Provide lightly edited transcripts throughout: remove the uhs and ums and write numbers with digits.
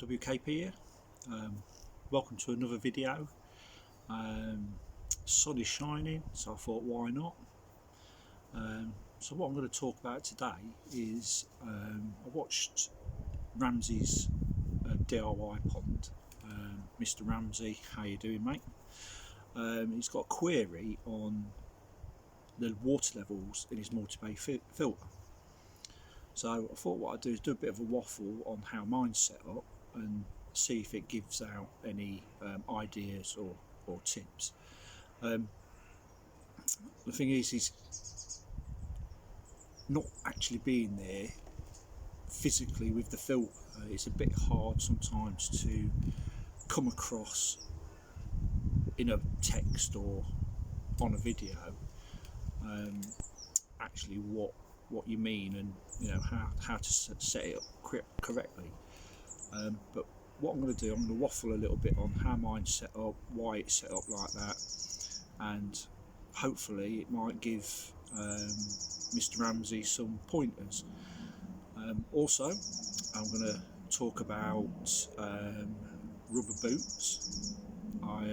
WKP here. Welcome to another video. Sun is shining, so I thought why not. So what I'm going to talk about today is I watched Ramsey's DIY pond. Mr. Ramsey, how you doing, mate? He's got a query on the water levels in his multi-bay filter. So I thought what I'd do is do a bit of a waffle on how mine's set up and see if it gives out any ideas or tips. The thing is he's not actually being there physically with the filter. It's a bit hard sometimes to come across in a text or on a video actually what you mean and how to set it up correctly. But what I'm going to do, I'm going to waffle a little bit on how mine's set up, why it's set up like that, and hopefully it might give Mr. Ramsey some pointers. Also, I'm going to talk about rubber boots. I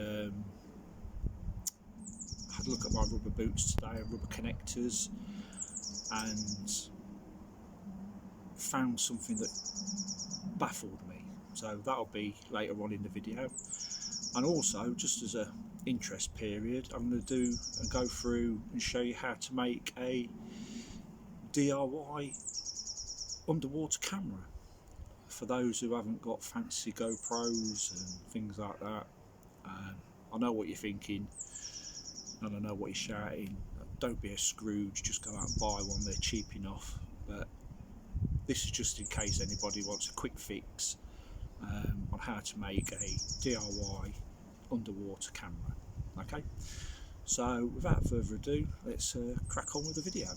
had a look at my rubber boots today, rubber connectors, and found something that baffled me. So that'll be later on in the video. And also, just as a interest period, I'm going to go through and show you how to make a DIY underwater camera for those who haven't got fancy GoPros and things like that. I know what you're thinking and I know what you're shouting. Don't be a Scrooge, just go out and buy one, they're cheap enough. But this is just in case anybody wants a quick fix on how to make a DIY underwater camera. Okay, so without further ado, let's crack on with the video.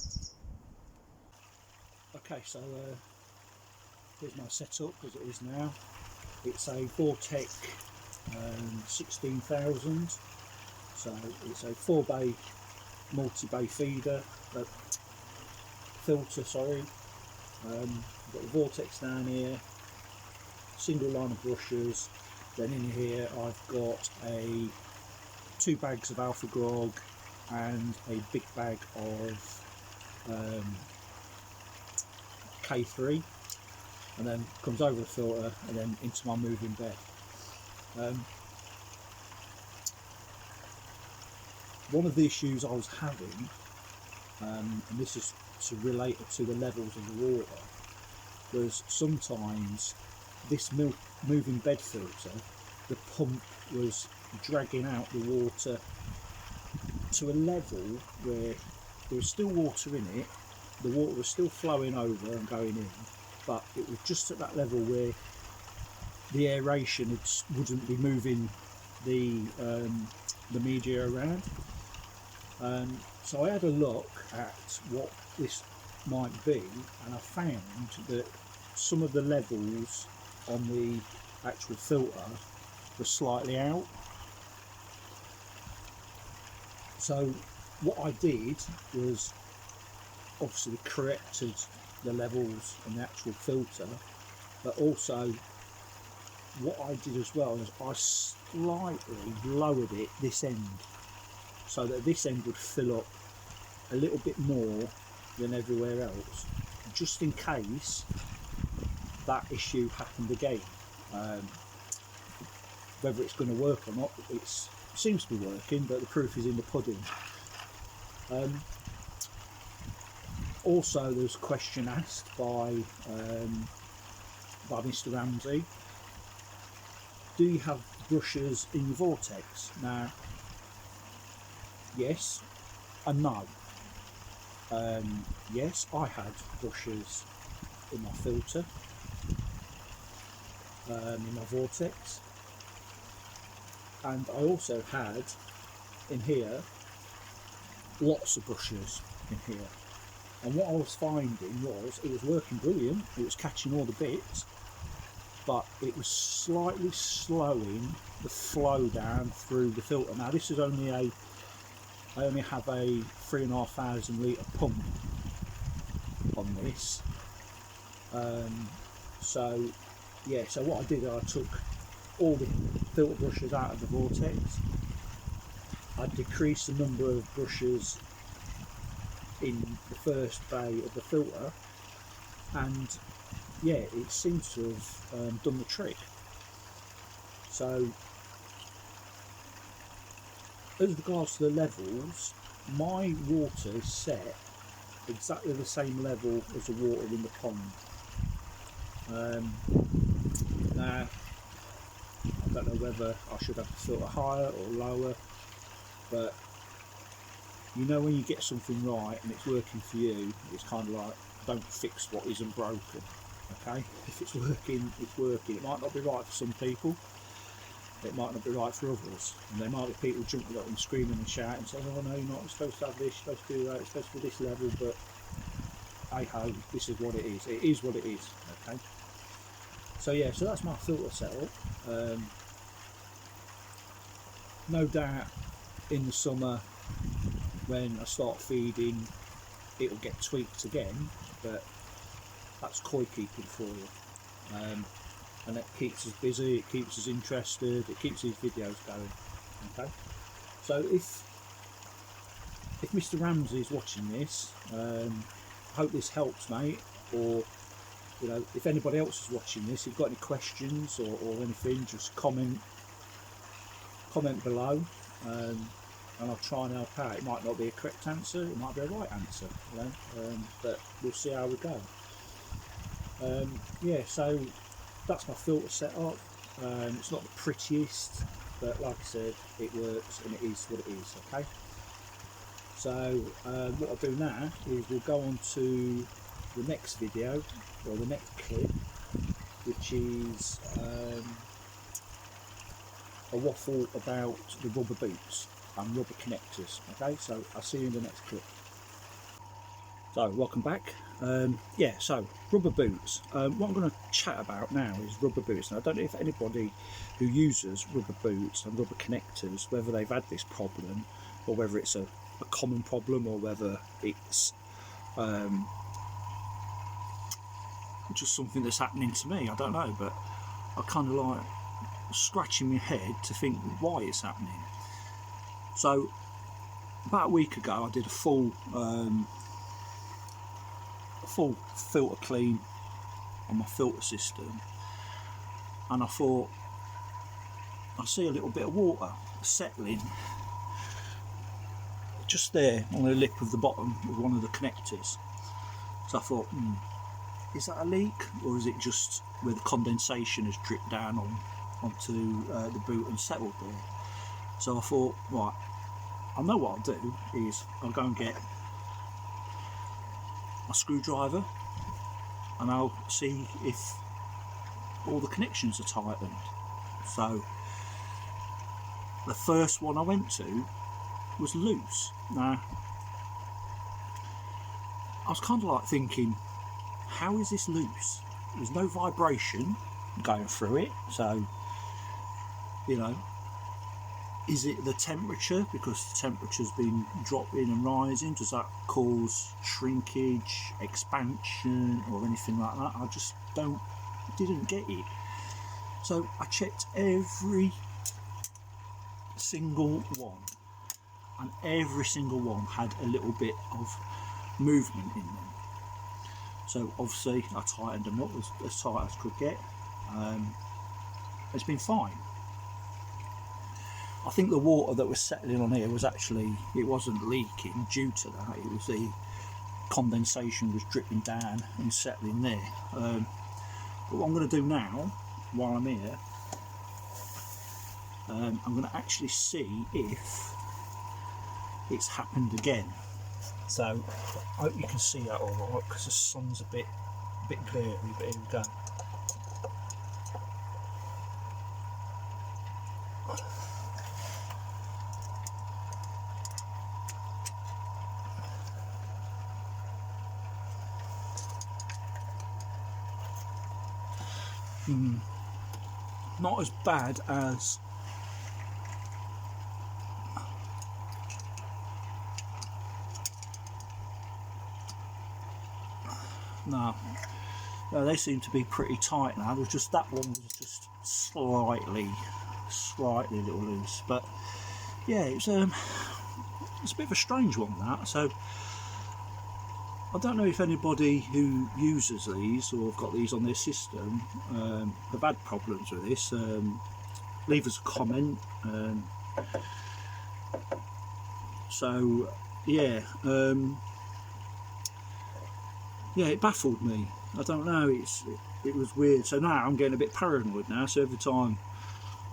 Okay, so here's my setup as it is now. It's a Vortex 16,000, so it's a 4-bay multi-bay feeder filter, sorry. I've got the Vortex down here, single line of brushes, then in here I've got 2 bags of Alpha Grog and a big bag of K3, and then comes over the filter and then into my moving bed. One of the issues I was having, and this is related to the levels of the water, was sometimes this moving bed filter, the pump was dragging out the water to a level where there was still water in it, the water was still flowing over and going in, but it was just at that level where the aeration wouldn't be moving the media around. So I had a look at what this might be, and I found that some of the levels on the actual filter were slightly out. So what I did was obviously corrected the levels on the actual filter, but also what I did as well is I slightly lowered it this end, so that this end would fill up a little bit more than everywhere else, just in case that issue happened again. Whether it's going to work or not, it seems to be working, but the proof is in the pudding. Also, there was a question asked by Mr. Ramsey. Do you have brushes in your vortex? Now, yes and no. Yes, I had brushes in my filter, in my vortex, and I also had in here lots of brushes in here. And what I was finding was it was working brilliant, it was catching all the bits, but it was slightly slowing the flow down through the filter. Now this is only I only have a 3,500 litre pump on this. So yeah, so what I did, I took all the filter brushes out of the vortex. I decreased the number of brushes in the first bay of the filter, and yeah, it seems to have done the trick. So as regards to the levels, my water is set exactly the same level as the water in the pond. Now I don't know whether I should have the filter higher or lower, but you know when you get something right and it's working for you, it's kind of like, don't fix what isn't broken. Okay, if it's working, it's working. It might not be right for some people, it might not be right for others, and there might be people jumping up and screaming and shouting and saying, oh no, you're not supposed to have this, you're supposed to do that, it's supposed to be this level, but hey ho, this is what it is what it is. Okay, so yeah, so that's my filter setup. No doubt in the summer when I start feeding it'll get tweaked again, but that's koi keeping for you. And it keeps us busy, it keeps us interested, it keeps these videos going. Okay, so if Mr. Ramsey is watching this, I hope this helps, mate. Or you know, if anybody else is watching this, if you've got any questions or anything, just comment below, and I'll try and help out. It might not be a correct answer, it might be a right answer, you know, but we'll see how we go. Yeah, so that's my filter setup. It's not the prettiest, but like I said, it works and it is what it is. Okay, so what I'll do now is we'll go on to the next video, or the next clip, which is a waffle about the rubber boots and rubber connectors. Okay, so I'll see you in the next clip. So welcome back. Yeah, so rubber boots. What I'm going to chat about now is rubber boots. And I don't know if anybody who uses rubber boots and rubber connectors, whether they've had this problem or whether it's a common problem, or whether it's just something that's happening to me. I don't know, but I kind of like scratching my head to think why it's happening. So about a week ago I did a full filter clean on my filter system, and I thought I see a little bit of water settling just there on the lip of the bottom of one of the connectors. So I thought, is that a leak, or is it just where the condensation has dripped down onto the boot and settled there? So I thought, right, I know what I'll do is I'll go and get a screwdriver and I'll see if all the connections are tightened. So the first one I went to was loose. Now I was kind of like thinking, how is this loose? There's no vibration going through it, so you know, is it the temperature? Because the temperature's been dropping and rising, does that cause shrinkage, expansion or anything like that? I just didn't get it. So I checked every single one, and every single one had a little bit of movement in them. So obviously I tightened them up as tight as I could get. It's been fine. I think the water that was settling on here was actually, it wasn't leaking due to that, it was condensation was dripping down and settling there. But what I'm going to do now, while I'm here, I'm going to actually see if it's happened again. So I hope you can see that all right, because the sun's a bit blurry, but here we go. Not as bad as no, they seem to be pretty tight now. There's just that one was just slightly a little loose, but yeah, it's a bit of a strange one, that. So I don't know if anybody who uses these or have got these on their system have had problems with this. Leave us a comment. So yeah, yeah, it baffled me. I don't know. It was weird. So now I'm getting a bit paranoid now. So every time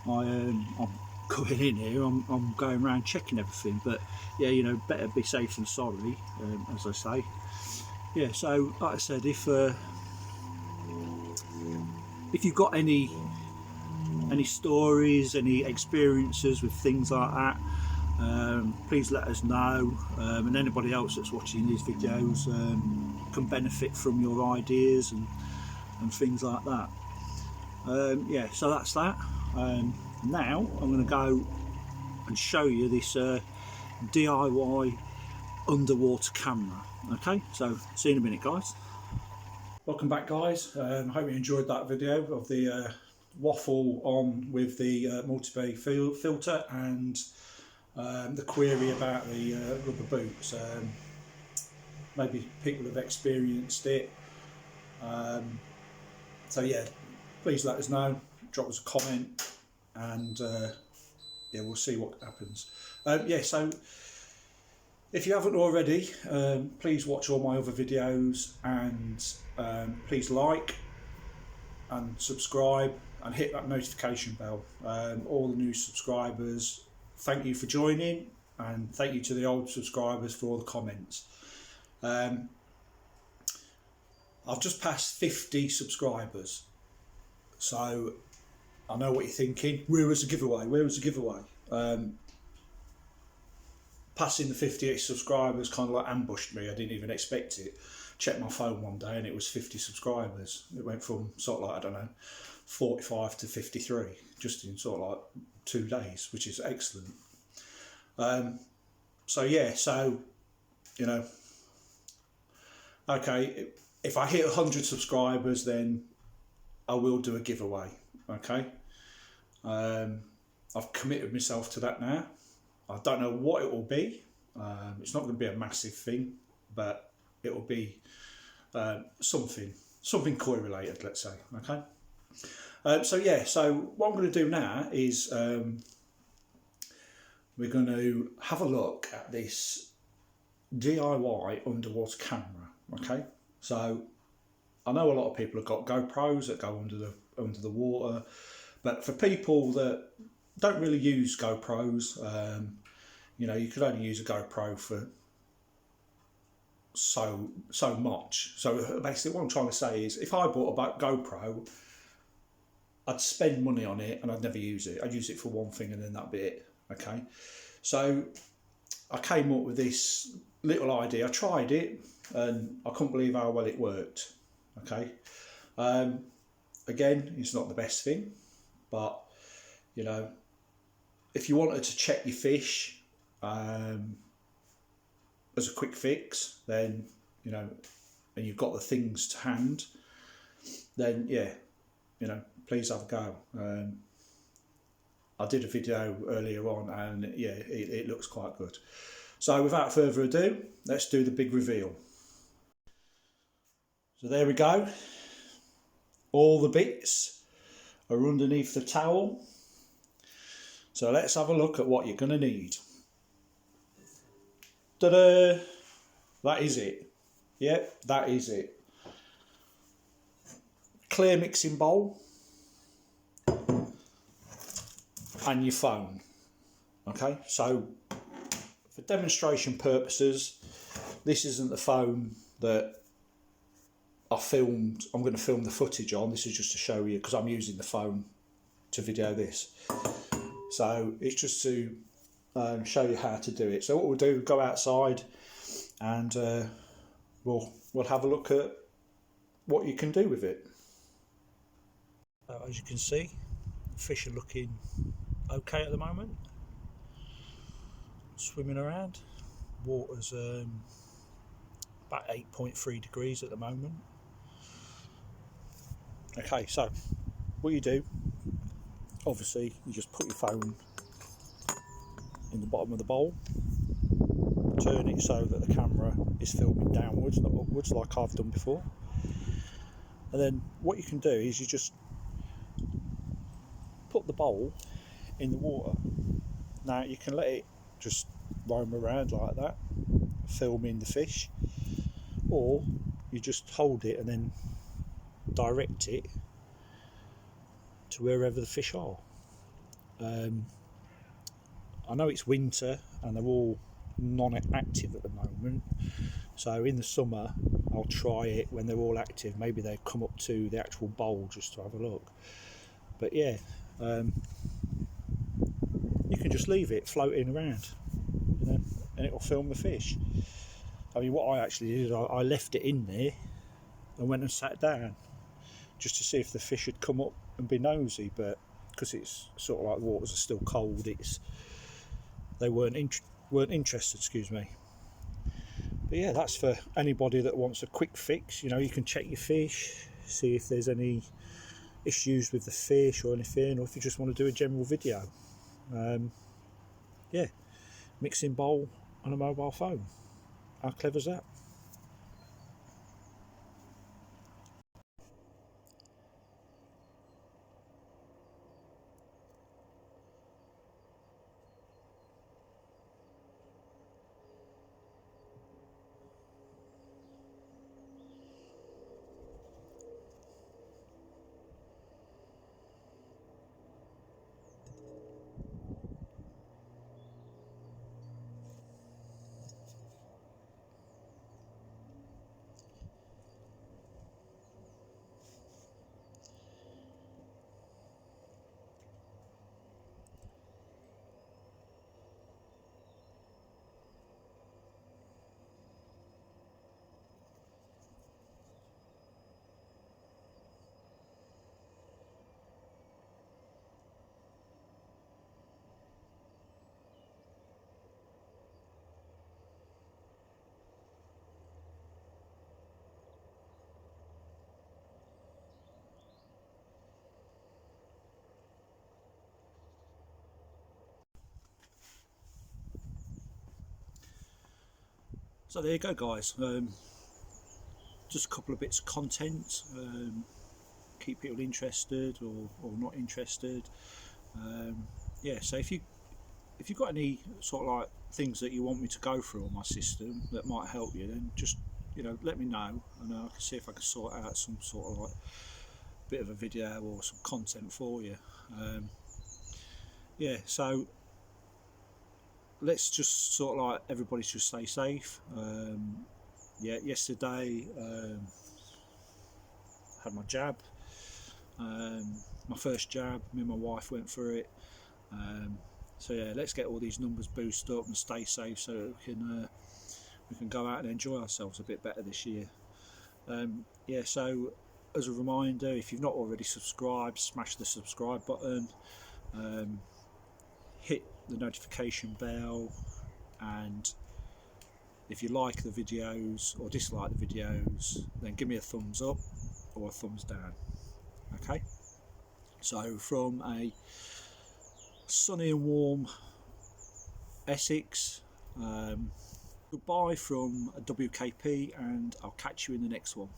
I'm going in here, I'm going around checking everything. But yeah, you know, better be safe than sorry, as I say. Yeah. So like I said, if you've got any stories, any experiences with things like that, please let us know, and anybody else that's watching these videos can benefit from your ideas and things like that. Yeah, so that's that. Now I'm going to go and show you this DIY underwater camera. Okay, so see you in a minute, guys. Welcome back, guys. I hope you enjoyed that video of the waffle on with the multi-bay filter and the query about the rubber boots. Maybe people have experienced it. So yeah, please let us know, drop us a comment, and yeah, we'll see what happens. Yeah, so if you haven't already, please watch all my other videos, and please like and subscribe and hit that notification bell. All the new subscribers, thank you for joining, and thank you to the old subscribers for all the comments. I've just passed 50 subscribers, so I know what you're thinking. Where was the giveaway? Where was the giveaway? Passing the 58 subscribers kind of like ambushed me. I didn't even expect it. Checked my phone one day and it was 50 subscribers. It went from sort of like, I don't know, 45 to 53 just in sort of like 2 days, which is excellent. So yeah, so you know, okay, if I hit 100 subscribers, then I will do a giveaway. Okay, I've committed myself to that now. I don't know what it will be. It's not going to be a massive thing, but it will be something koi related, let's say. Okay. So yeah, so what I'm going to do now is we're going to have a look at this DIY underwater camera. Okay, so I know a lot of people have got GoPros that go under the water, but for people that don't really use GoPros, you know, you could only use a GoPro for so much. So basically what I'm trying to say is, if I bought a GoPro, I'd spend money on it and I'd never use it. I'd use it for one thing and then that'd be it. Okay, so I came up with this little idea. I tried it and I couldn't believe how well it worked. Okay, again, it's not the best thing, but you know, if you wanted to check your fish as a quick fix, then you know, and you've got the things to hand, then yeah, you know, please have a go. I did a video earlier on and yeah, it looks quite good. So without further ado, let's do the big reveal. So there we go. All the bits are underneath the towel. So let's have a look at what you're going to need. Ta-da! That is it. Yeah, that is it. Clear mixing bowl and your phone. Okay, so for demonstration purposes, this isn't the phone that I'm going to film the footage on. This is just to show you, because I'm using the phone to video this. So it's just to show you how to do it. So what we'll do, go outside and we'll have a look at what you can do with it. As you can see, the fish are looking okay at the moment. Swimming around. Water's about 8.3 degrees at the moment. Okay, so what you do, obviously you just put your phone in the bottom of the bowl, turn it so that the camera is filming downwards, not upwards like I've done before. And then what you can do is you just put the bowl in the water. Now you can let it just roam around like that, filming the fish, or you just hold it and then direct it to wherever the fish are. I know it's winter and they're all non-active at the moment, so in the summer I'll try it when they're all active. Maybe they come up to the actual bowl just to have a look. But yeah, you can just leave it floating around, you know, and it'll film the fish. I mean, what I actually did, I left it in there and went and sat down just to see if the fish had come up and be nosy, but because it's sort of like the waters are still cold, they weren't interested, excuse me. But yeah, that's for anybody that wants a quick fix. You know, you can check your fish, see if there's any issues with the fish or anything, or if you just want to do a general video. Yeah, mixing bowl on a mobile phone. How clever is that? So there you go, guys. Just a couple of bits of content, keep people interested or not interested. Yeah, so if you've got any sort of like things that you want me to go through on my system that might help you, then just, you know, let me know, and I can see if I can sort out some sort of like bit of a video or some content for you. Yeah, so let's just sort of like everybody should stay safe. Yeah, yesterday had my jab, my first jab. Me and my wife went for it. So yeah, let's get all these numbers boosted up and stay safe so that we can go out and enjoy ourselves a bit better this year. Yeah, so as a reminder, if you've not already subscribed, smash the subscribe button, hit the notification bell, and if you like the videos or dislike the videos, then give me a thumbs up or a thumbs down. Okay, so from a sunny and warm Essex, goodbye from WKP, and I'll catch you in the next one.